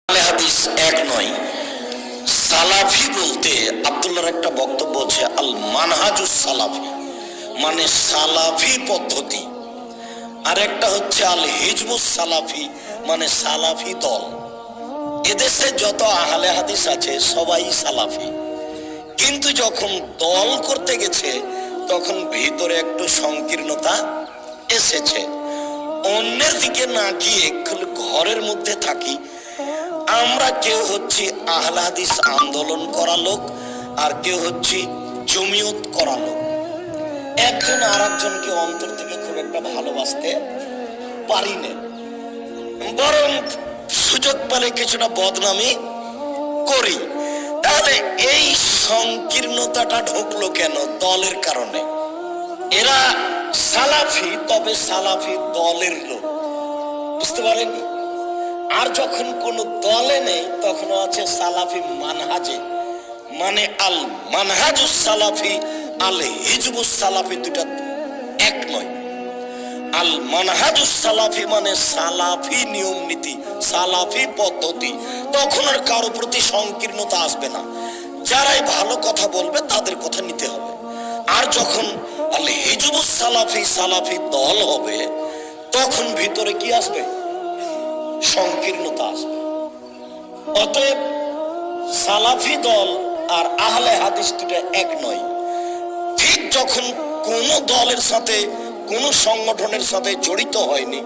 হাদিস এক নয়। সালাফি বলতে আব্দুল্লাহর একটা বক্তব্য হচ্ছে আল মানহাজুস সালাফি, মানে সালাফি পদ্ধতি। আর একটা হচ্ছে আল হিজবুস সালাফি, মানে সালাফি দল। এদেশে যত আহলে হাদিস আছে সবাই সালাফি, কিন্তু যখন দল করতে গেছে তখন ভিতরে একটু সংকীর্ণতা এসেছে। অন্যের দিকে না গিয়ে ঘরের মধ্যে থাকি আমরা। কেউ হচ্ছে আহলে হাদিস আন্দোলন করা লোক, আর কেউ হচ্ছে জমিয়ত করা লোক। একজন আর একজনকে অন্তর থেকে খুব একটা ভালোবাসতে পারি না, বরং সুযোগ পেলে কিছুটা বদনামি করি। তাহলে এই সংকীর্ণতাটা ঢুকলো কেন? দলের কারণে। এরা সালাফি, তবে সালাফি দলের লোক, বুঝতে পারেন? আর যখন কোন দলে নেই তখন আছে সালাফি মানহাজে, মানে আল মানহাজুস সালাফি আল হিজবুস সালাফি, দুটা এক নয়। আল মানহাজুস সালাফি মানে সালাফি নিয়ম নীতি, সালাফি পদ্ধতি। তখন আর কারো প্রতি সংকীর্ণতা আসবে না, যারাই ভালো কথা বলবে তাদের কথা নিতে হবে। আর যখন আল হিজবুস সালাফি, সালাফি দল হবে, তখন ভিতরে কি আসবে? সংকীর্ণতা আসবে। অতএব সালাফি দল আর আহলে হাদিস দুটো এক নয়। ঠিক যখন কোন দলের সাথে কোন সংগঠনের সাথে জড়িত হয়নি,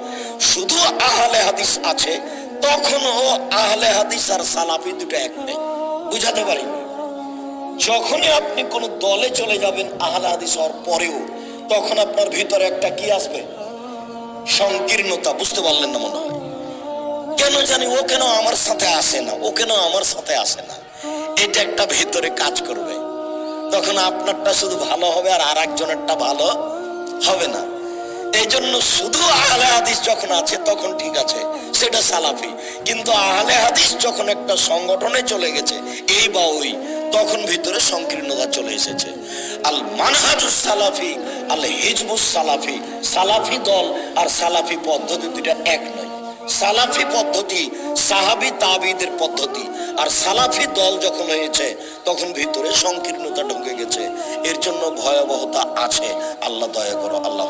শুধু আহলে হাদিস আছে, তখন ও আহলে হাদিস আর সালাফি দুটো এক নেই। বুঝাতে পারি? যখনই আপনি কোন দলে চলে যাবেন আহলে হাদিস হওয়ার পরেও, তখন আপনার ভিতরে একটা কি আসবে? সংকীর্ণতা। বুঝতে পারলেন না মনে হয়? কেন জানি ও কেন আমার সাথে আসে না, ও কেন আমার সাথে আসে না, এটা একটা ভেতরে কাজ করবে। তখন আপনারটা শুধু ভালো হবে আর আরেকজনেরটা ভালো হবে না। এই জন্য শুধু আহলে হাদিস যখন আছে তখন ঠিক আছে, সেটা সালাফি। কিন্তু আহলে হাদিস যখন একটা সংগঠনে চলে গেছে এই বা ওই, তখন ভিতরে সংকীর্ণতা চলে এসেছে। আল মানহাজুস সালাফি আল হিজবুস সালাফি, সালাফি দল আর সালাফি পদ্ধতি দুটা এক নয়। সালাফি পদ্ধতি সাহাবী তাবিদের পদ্ধতি, আর সালাফি দল যখন হয়েছে তখন ভিতরে সংকীর্ণতা ঢুকে গেছে। এর জন্য ভয়াবহতা আছে। আল্লাহ দয়া করো। আল্লাহ